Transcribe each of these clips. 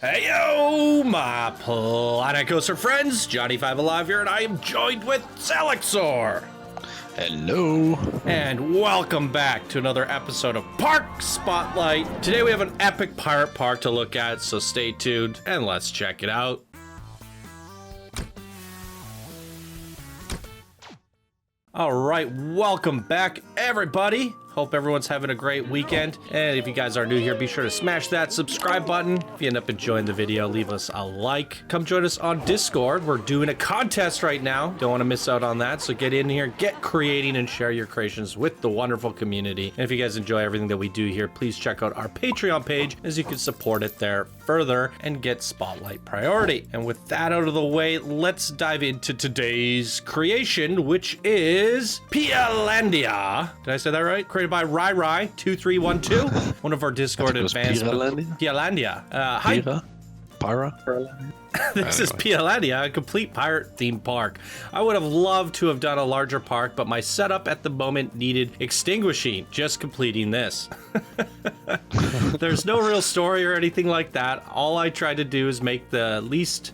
Hey yo, my Planet Coaster friends, Johnny5 Alive here, and I am joined with Zelixor. Hello. And welcome back to another episode of Park Spotlight. Today we have an epic pirate park to look at, so stay tuned and let's check it out. All right, welcome back, everybody. Hope everyone's having a great weekend. And if you guys are new here, be sure to smash that subscribe button. If you end up enjoying the video, leave us a like. Come join us on Discord. We're doing a contest right now. Don't want to miss out on that. So get in here, get creating, and share your creations with the wonderful community. And if you guys enjoy everything that we do here, please check out our Patreon page, as you can support it there further and get spotlight priority. And with that out of the way, let's dive into today's creation, which is Pialandia. Did I say that right? Created by Rai2312, one of our Discord advanced. Pialandia. Hi. Pyra? This is Pialandia, a complete pirate themed park. I would have loved to have done a larger park, but my setup at the moment needed extinguishing, just completing this. There's no real story or anything like that. All I tried to do was make it at least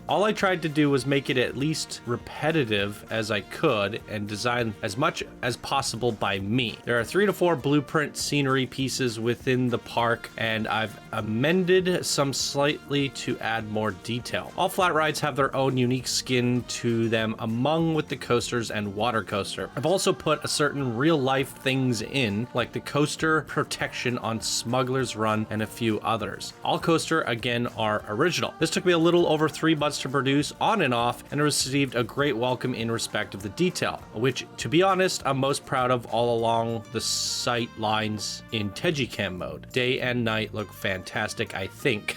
repetitive as I could and design as much as possible by me. There are 3 to 4 blueprint scenery pieces within the park, and I've amended some slightly to add more detail. All flat rides have their own unique skin to them, among with the coasters and water coaster. I've also put a certain real life things in, like the coaster protection on Smuggler's Run and a few others. All coaster again are original. This took me a little over 3 months to produce on and off, and received a great welcome in respect of the detail, which to be honest I'm most proud of all along the sight lines in Tegicam mode. Day and night look fantastic, I think.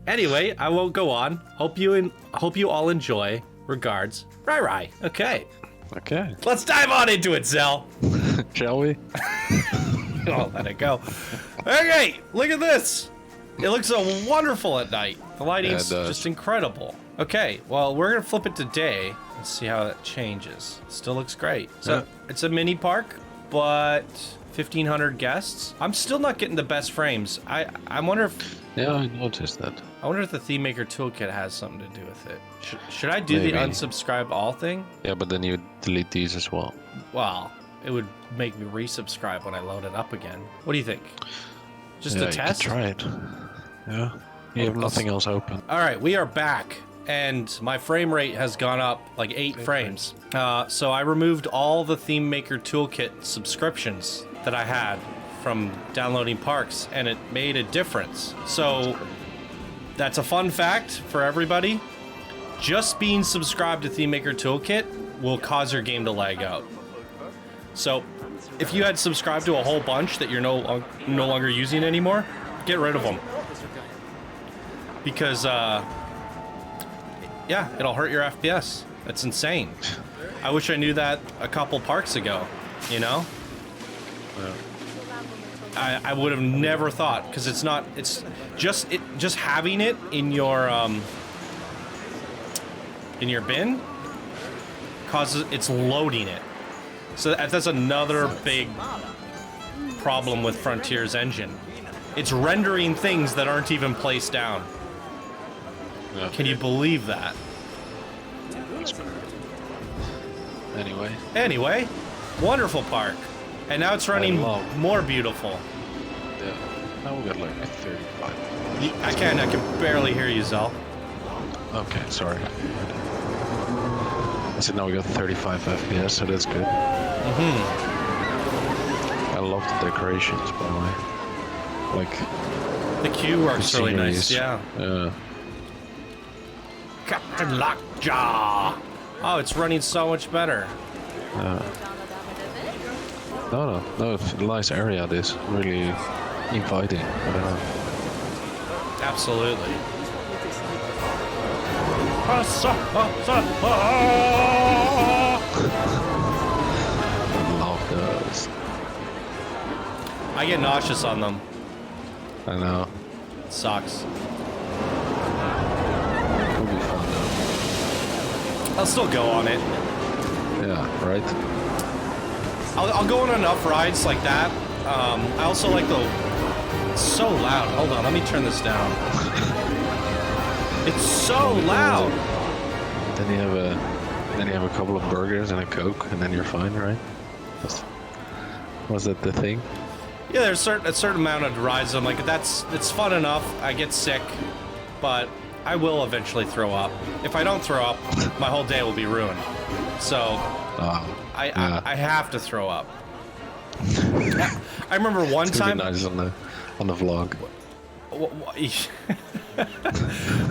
Anyway, I won't go on. Hope you all enjoy. Regards, Rai. Okay. Let's dive on into it, Zell. Shall we? I'll let it go. Okay, look at this. It looks so wonderful at night. The lighting's just incredible. Okay, well, we're gonna flip it to day and see how that changes. Still looks great. So it's a mini park, but 1,500 guests. I'm still not getting the best frames. I wonder if... Yeah, I noticed that. I wonder if the Theme Maker Toolkit has something to do with it. Should I do the unsubscribe all thing? Yeah, but then you delete these as well. Well, it would make me resubscribe when I load it up again. What do you think? Just a test? Try it. Yeah. You have nothing else open. All right, we are back. And my frame rate has gone up like 8 frames. So I removed all the Theme Maker Toolkit subscriptions that I had from downloading parks, and it made a difference. So that's a fun fact for everybody. Just being subscribed to Theme Maker Toolkit will cause your game to lag out. So if you had subscribed to a whole bunch that you're no longer using anymore, get rid of them. Because yeah, it'll hurt your FPS. That's insane. I wish I knew that a couple parks ago, you know? Yeah. I would have never thought, because it's just having it in your bin causes it's loading it. So that's another big problem with Frontier's engine. It's rendering things that aren't even placed down. Yeah. Can you believe that? Anyway, wonderful park. And now it's running more beautiful. Yeah. Now we got like 35. I can barely hear you, Zell. Okay, sorry. I said now we got 35 FPS, so that's good. I love the decorations, by the way. Like the queue works really nice, yeah. Yeah. Captain Lockjaw! Oh, it's running so much better. No, nice area. This really inviting. I don't know. Absolutely. I love those. I get nauseous on them. I know. It sucks. It'll be fun though. I'll still go on it. Yeah, right? I'll go on enough rides like that. I also like the It's so loud. Hold on, let me turn this down. It's so loud. Then you have a couple of burgers and a Coke, and then you're fine, right? Was that the thing? Yeah, there's a certain amount of rides. I'm like, it's fun enough. I get sick, but I will eventually throw up. If I don't throw up, my whole day will be ruined. So I have to throw up. I remember one time. Nice on the vlog.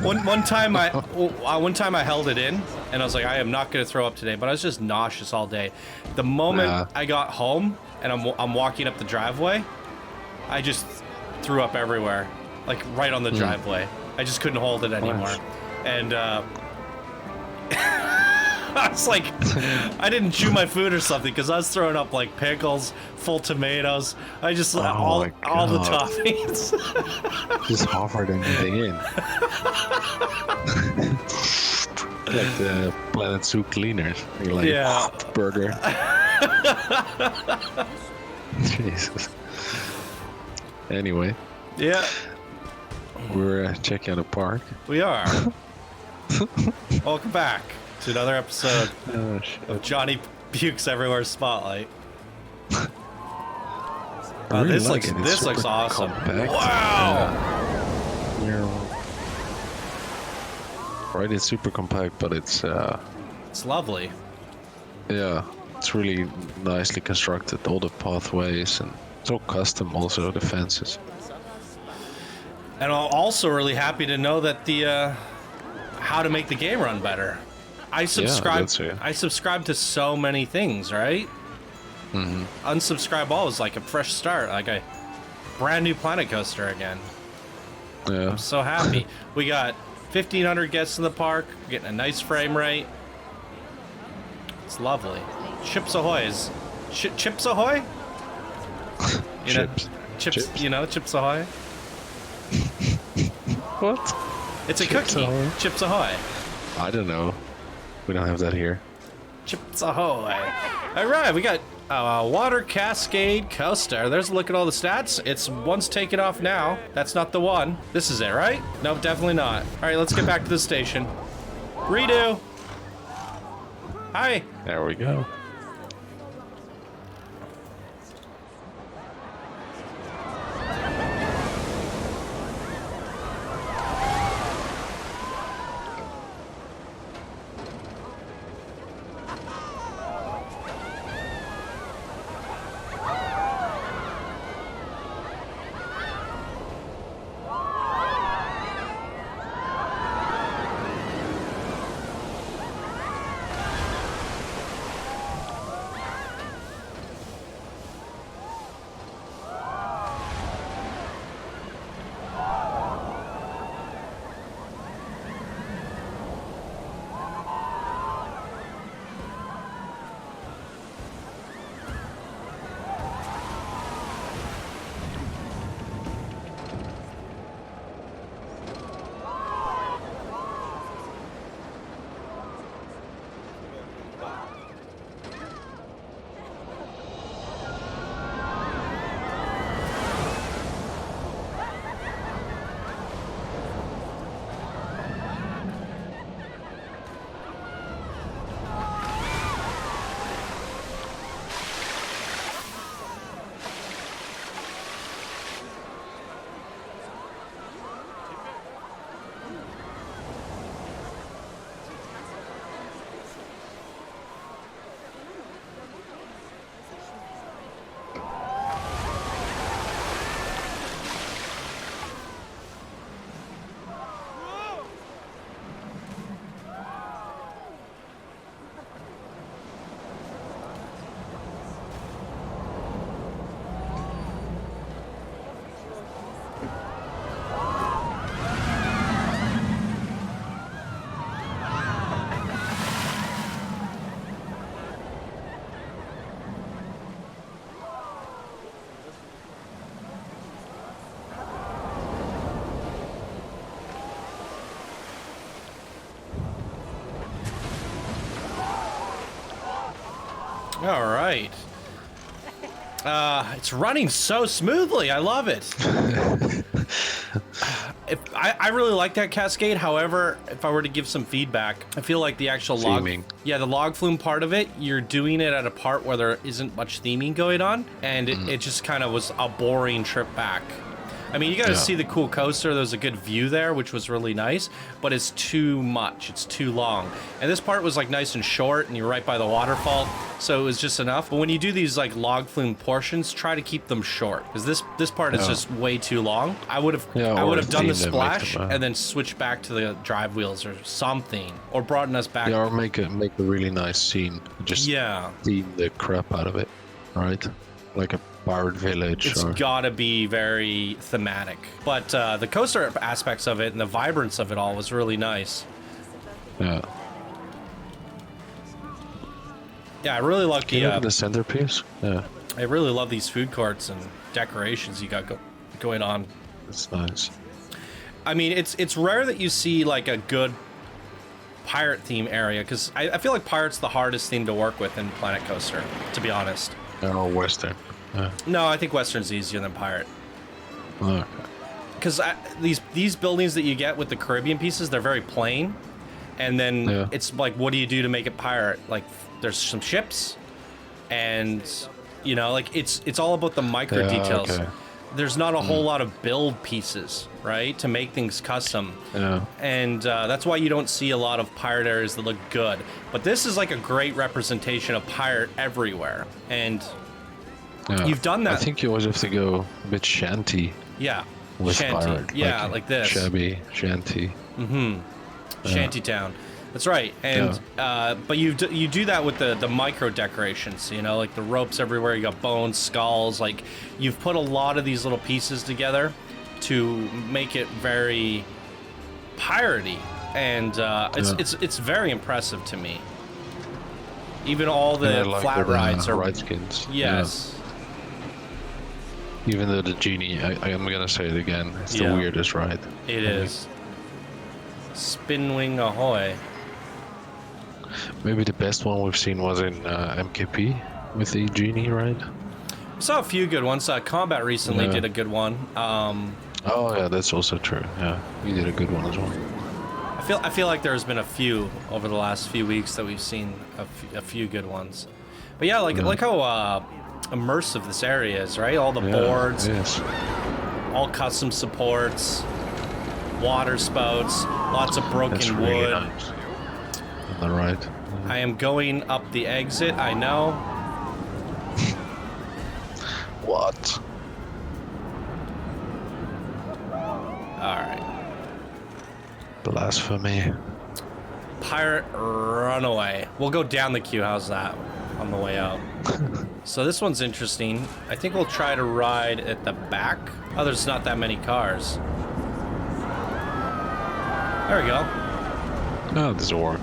one time I held it in, and I was like, I am not gonna throw up today. But I was just nauseous all day. The moment I got home and I'm walking up the driveway, I just threw up everywhere, like right on the driveway. I just couldn't hold it anymore, and I was like, I didn't chew my food or something because I was throwing up like pickles, full tomatoes. I just all the toppings. Just hovered anything in. Like the Planet Soup cleaners. You're like, yeah, burger. Jesus. Anyway. Yeah. We're checking out a park. We are. Welcome back to another episode of Johnny Pukes Everywhere Spotlight. Really this looks awesome. Compact. Wow. Right, it's super compact, but it's lovely. Yeah, it's really nicely constructed. All the pathways, and it's all custom. Also, the fences. And I'm also really happy to know that the how to make the game run better. I subscribe to so many things, right? Mm-hmm. Unsubscribe all is like a fresh start, like a brand new Planet Coaster again. Yeah. I'm so happy. We got 1,500 guests in the park, getting a nice frame rate. It's lovely. Chips Ahoy is... Chips Ahoy? Chips. You know, Chips Ahoy? What? It's a Chips cookie. Ahoy? Chips Ahoy. I don't know. We don't have that here. Chips Ahoy. All right, we got a water cascade coaster. There's a look at all the stats. It's one's taken off now. That's not the one. This is it, right? Nope, definitely not. All right, let's get back to the station. Redo. Hi. There we go. All right. It's running so smoothly. I love it. I really like that cascade. However, if I were to give some feedback, I feel like the actual Theming. yeah, the log flume part of it, you're doing it at a part where there isn't much theming going on, and it just kind of was a boring trip back. I mean, you got to see the cool coaster. There's a good view there, which was really nice, but it's too much. It's too long. And this part was like nice and short, and you're right by the waterfall, so it was just enough. But when you do these like log flume portions, try to keep them short, because this part is just way too long. I would have done the splash and then switched back to the drive wheels or something, or brought us back. Yeah, or make a really nice scene. Just theme the crap out of it, right? Like a pirate village. It's gotta be very thematic, but the coaster aspects of it and the vibrance of it all was really nice. Yeah, I really like the centerpiece. Yeah, I really love these food courts and decorations you got going on. It's nice. I mean, it's rare that you see like a good pirate theme area, because I feel like pirate's the hardest theme to work with in Planet Coaster, to be honest. Or Western. No, I think Western's easier than pirate. Okay. Because these buildings that you get with the Caribbean pieces, they're very plain, and then it's like, what do you do to make it pirate? Like, there's some ships, and you know, like it's all about the micro details. Okay. There's not a whole lot of build pieces, right, to make things custom. Yeah. And that's why you don't see a lot of pirate areas that look good. But this is like a great representation of pirate everywhere, and you've done that. I think you always have to go a bit shanty. Yeah. With shanty. pirate, Yeah, like this. Shabby shanty. Shantytown. That's right. And but you do that with the micro decorations, you know, like the ropes everywhere. You got bones, skulls. Like, you've put a lot of these little pieces together to make it very piratey, and it's very impressive to me. Even all the flat rides are ride skins. Yes. Even though the genie, I'm gonna say it again, it's the weirdest ride. It is. Spinwing Ahoy. Maybe the best one we've seen was in MKP with the genie ride. I saw a few good ones. Combat recently did a good one. Oh yeah, that's also true. Yeah, you did a good one as well. I feel like there's been a few over the last few weeks that we've seen a few good ones. But yeah, like how immersive this area is, right? All the boards, all custom supports, water spouts, lots of broken that's wood. Really nice. On the right. I am going up the exit, I know. What? Alright. Blasphemy. Pirate Runaway. We'll go down the queue, how's that? On the way out. So this one's interesting. I think we'll try to ride at the back. Oh, there's not that many cars. There we go. No, this will work.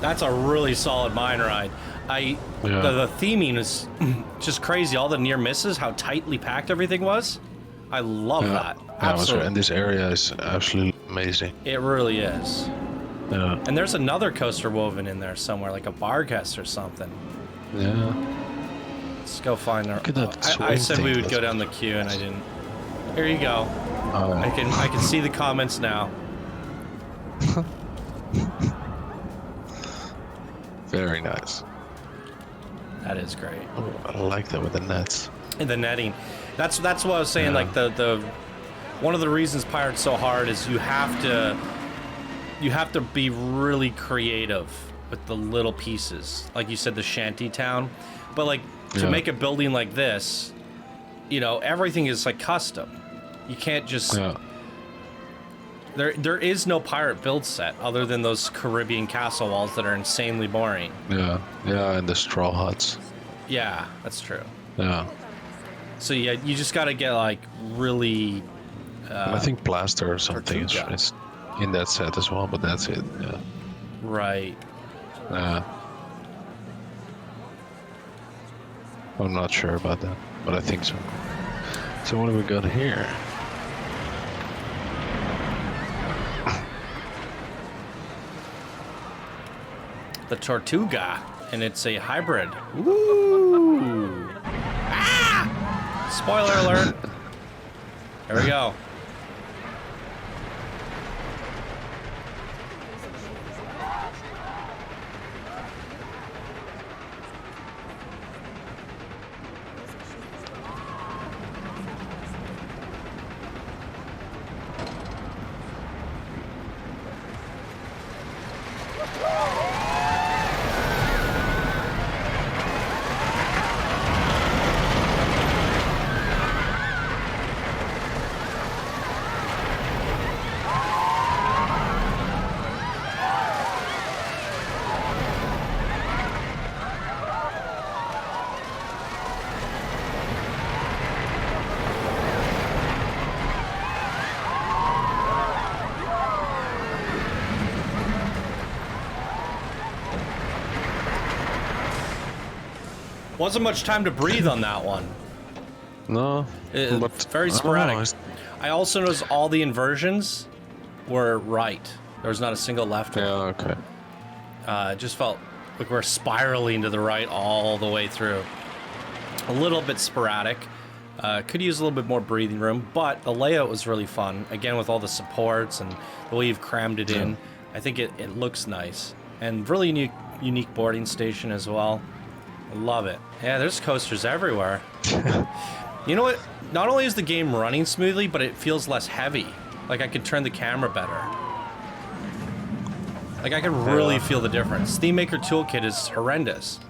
That's a really solid mine ride. The theming is just crazy. All the near misses, how tightly packed everything was. I love that. Absolutely. And this area is absolutely amazing. It really is. Yeah. And there's another coaster woven in there somewhere, like a Barguest or something. Yeah. Let's go find our. Look at that I said we would thing. go down the queue, and I didn't. Here you go. Oh. I can see the comments now. Very nice. That is great. Oh, I like that with the nets. And the netting. That's what I was saying. Like the one of the reasons Pirate's so hard is you have to be really creative with the little pieces. Like you said, the shanty town, but like to make a building like this, you know, everything is like custom. You can't just... Yeah. There is no pirate build set other than those Caribbean castle walls that are insanely boring. Yeah. Yeah, and the straw huts. Yeah, that's true. Yeah. So yeah, you just gotta get like really... And I think plaster or something Tortuga. is in that set as well, but that's it. Yeah. Right. Yeah. I'm not sure about that, but I think so. So what do we got here? The Tortuga, and it's a hybrid. Woo! Ah! Spoiler alert. There we go. Wasn't much time to breathe on that one. No, but Very I don't sporadic. know, it's- I also noticed all the inversions were right. There was not a single left one. Yeah, okay. It just felt like we're spiraling to the right all the way through. A little bit sporadic. Could use a little bit more breathing room, but the layout was really fun. Again, with all the supports and the way you've crammed it in, I think it looks nice. And really unique boarding station as well. I love it. Yeah, there's coasters everywhere. You know what? Not only is the game running smoothly, but it feels less heavy. Like I could turn the camera better. Like I can really feel the difference. ThemeMaker Toolkit is horrendous.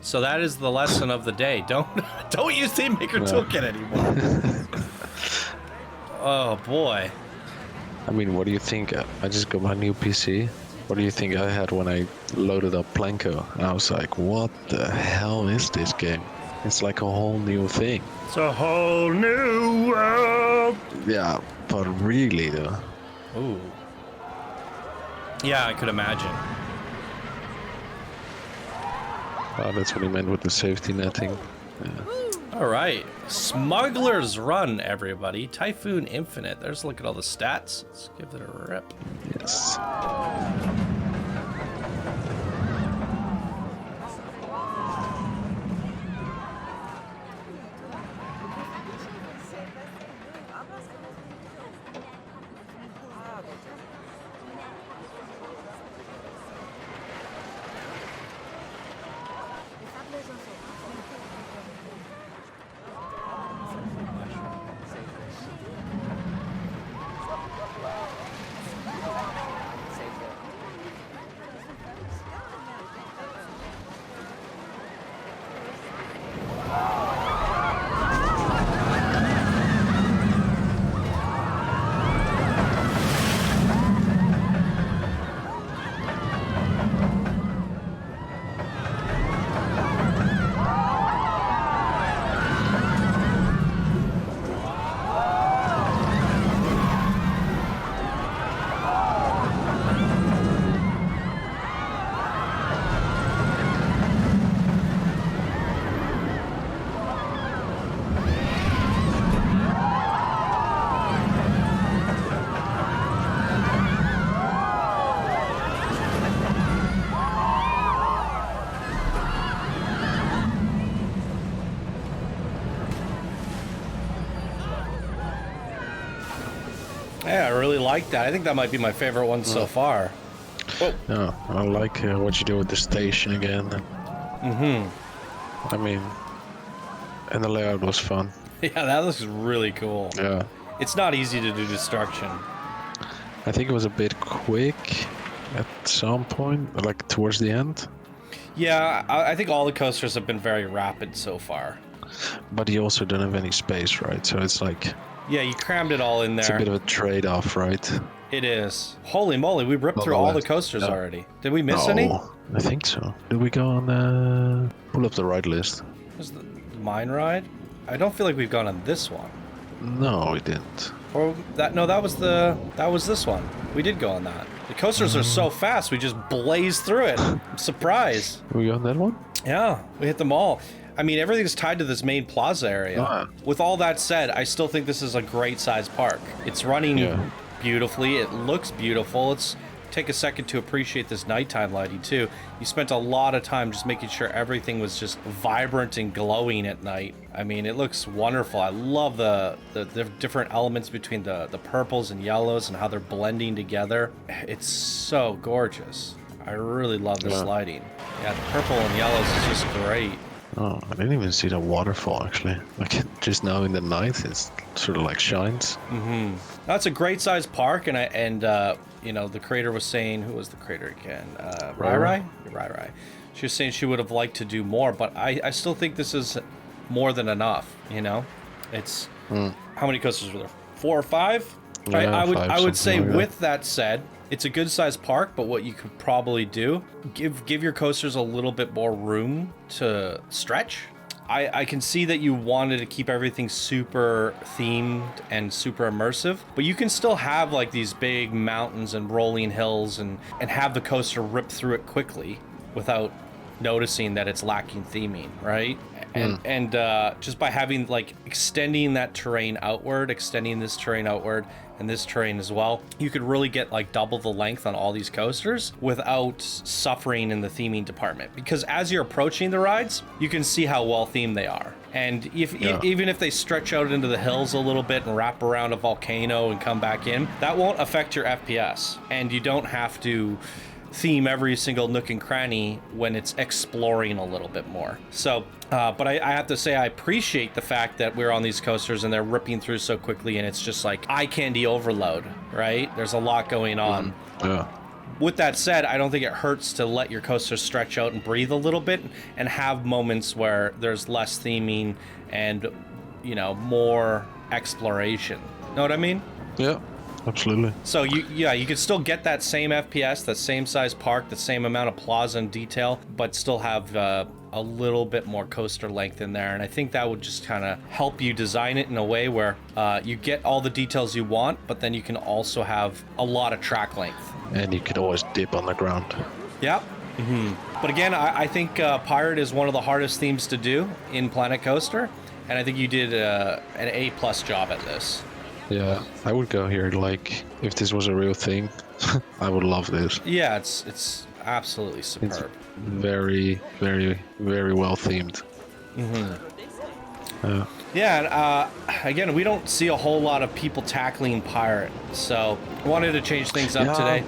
So that is the lesson of the day. Don't use ThemeMaker Toolkit anymore. Oh boy. I mean, what do you think? I just got my new PC. What do you think I had when I loaded up Planko? And I was like, what the hell is this game? It's like a whole new thing. It's a whole new world. Yeah, but really though. Ooh. Yeah, I could imagine. Oh, that's what he meant with the safety netting. Yeah. All right, Smuggler's Run, everybody. Typhoon Infinite. There's a look at all the stats. Let's give it a rip. Yes. Yeah, I really like that. I think that might be my favorite one so far. Whoa. Yeah, I like what you do with the station again. I mean, and the layout was fun. Yeah, that looks really cool. Yeah. It's not easy to do destruction. I think it was a bit quick at some point, like towards the end. Yeah, I think all the coasters have been very rapid so far. But you also don't have any space, right? So it's like Yeah, you crammed it all in It's a there. bit of a trade-off, right? It is. Holy moly, we ripped through all the coasters already. Did we miss any? I think so. Did we go on pull up the ride list? Was the mine ride? I don't feel like we've gone on this one. No, we didn't. Or that that was this one. We did go on that. The coasters are so fast, we just blazed through it. I'm surprised. We on that one? Yeah, we hit them all. I mean, everything's tied to this main plaza area. Ah. With all that said, I still think this is a great size park. It's running beautifully. It looks beautiful. Let's take a second to appreciate this nighttime lighting too. You spent a lot of time just making sure everything was just vibrant and glowing at night. I mean, it looks wonderful. I love the different elements between the purples and yellows and how they're blending together. It's so gorgeous. I really love this lighting. Yeah, the purple and yellows is just great. Oh, I didn't even see the waterfall actually. Like just now in the night, it's sort of like shines. That's a great sized park, and you know, the creator was saying, who was the creator again? Rai. She was saying she would have liked to do more, but I still think this is more than enough. You know, it's how many coasters were there? 4 or 5? Yeah, I would say like with that said, it's a good sized park, but what you could probably do, give your coasters a little bit more room to stretch. I can see that you wanted to keep everything super themed and super immersive, but you can still have like these big mountains and rolling hills and have the coaster rip through it quickly without noticing that it's lacking theming, right? And just by having like extending that terrain outward, extending this terrain outward and this terrain as well, you could really get like double the length on all these coasters without suffering in the theming department. Because as you're approaching the rides, you can see how well themed they are. And even if they stretch out into the hills a little bit and wrap around a volcano and come back in, that won't affect your FPS. And you don't have to theme every single nook and cranny when it's exploring a little bit more. So, but I have to say I appreciate the fact that we're on these coasters and they're ripping through so quickly and it's just like eye candy overload, right? There's a lot going on. Yeah. With that said, I don't think it hurts to let your coaster stretch out and breathe a little bit and have moments where there's less theming and, you know, more exploration. Know what I mean? Yeah. Absolutely. So you could still get that same FPS, that same size park, the same amount of plaza and detail, but still have a little bit more coaster length in there. And I think that would just kind of help you design it in a way where you get all the details you want, but then you can also have a lot of track length. And you could always dip on the ground. Yep. But again, I think Pirate is one of the hardest themes to do in Planet Coaster, and I think you did an A+ job at this. Yeah, I would go here. Like, if this was a real thing, I would love this. Yeah, it's absolutely superb. It's very, very, very well themed. Yeah, and again, we don't see a whole lot of people tackling Pirate, so I wanted to change things up today.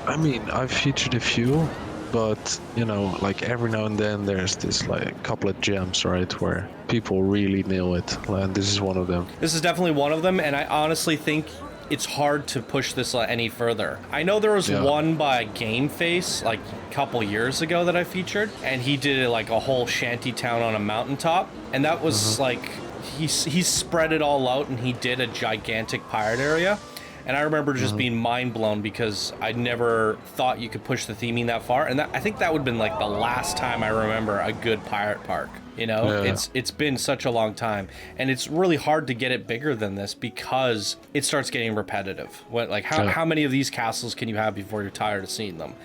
I mean, I've featured a few, but, you know, like every now and then there's this, like, couple of gems, right, where people really nail it, and this is one of them. This is definitely one of them, and I honestly think it's hard to push this any further. I know there was one by Game Face like a couple years ago that I featured, and he did like a whole shanty town on a mountaintop, and that was like he spread it all out and he did a gigantic pirate area. And I remember just being mind blown because I never thought you could push the theming that far. And I think that would have been like the last time I remember a good pirate park. You know, it's been such a long time, and it's really hard to get it bigger than this because it starts getting repetitive. How many of these castles can you have before you're tired of seeing them?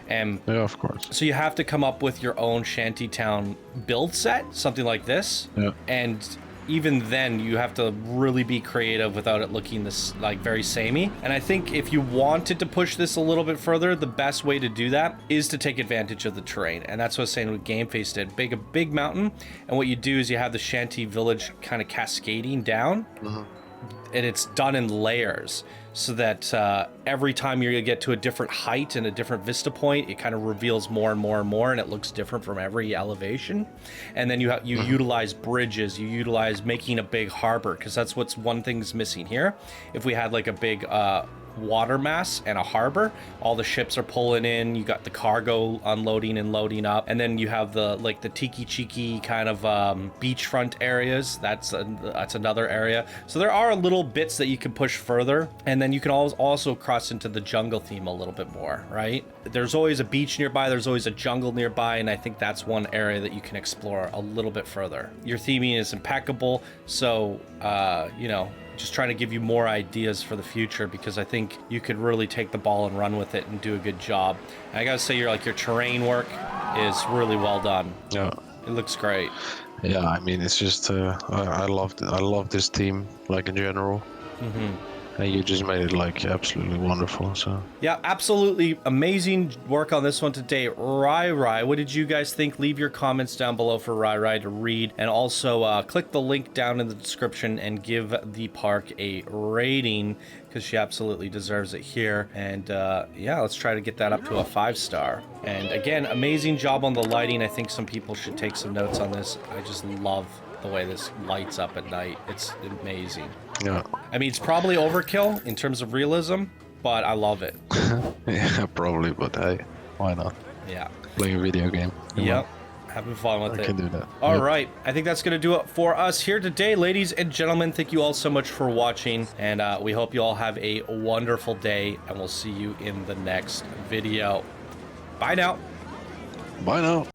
And yeah, of course. So you have to come up with your own shantytown build set, something like this. Yeah. And even then you have to really be creative without it looking this like very samey. And I think if you wanted to push this a little bit further, the best way to do that is to take advantage of the terrain. And that's what I was saying what Game Face did. A big mountain, and what you do is you have the shanty village kind of cascading down. And it's done in layers so that every time you get to a different height and a different vista point, it kind of reveals more and more and more, and it looks different from every elevation. And then you utilize bridges, you utilize making a big harbor, because that's what's one thing's missing here. If we had like a big water mass and a harbor. All the ships are pulling in. You got the cargo unloading and loading up, and then you have the like the tiki chiki kind of beachfront areas. That's another area. So there are little bits that you can push further, and then you can also cross into the jungle theme a little bit more, right? There's always a beach nearby. There's always a jungle nearby, and I think that's one area that you can explore a little bit further. Your theming is impeccable, so you know, just trying to give you more ideas for the future, because I think you could really take the ball and run with it and do a good job. And I gotta say, your terrain work is really well done. Yeah, it looks great. Yeah, I mean, it's just I love this team, like, in general. And you just made it like absolutely wonderful. So yeah, absolutely amazing work on this one today. Rai, what did you guys think? Leave your comments down below for Rai to read, and also click the link down in the description and give the park a rating, because she absolutely deserves it here. And yeah, let's try to get that up to a 5-star. And again, amazing job on the lighting. I think some people should take some notes on this. I just love the way this lights up at night. It's amazing. yeah, I mean, it's probably overkill in terms of realism, but I love it. yeah, probably, but hey, why not? Yeah. Playing a video game. Yep. Having fun with it. I can do that. All right. I think that's going to do it for us here today, ladies and gentlemen. Thank you all so much for watching, and we hope you all have a wonderful day, and we'll see you in the next video. Bye now. Bye now.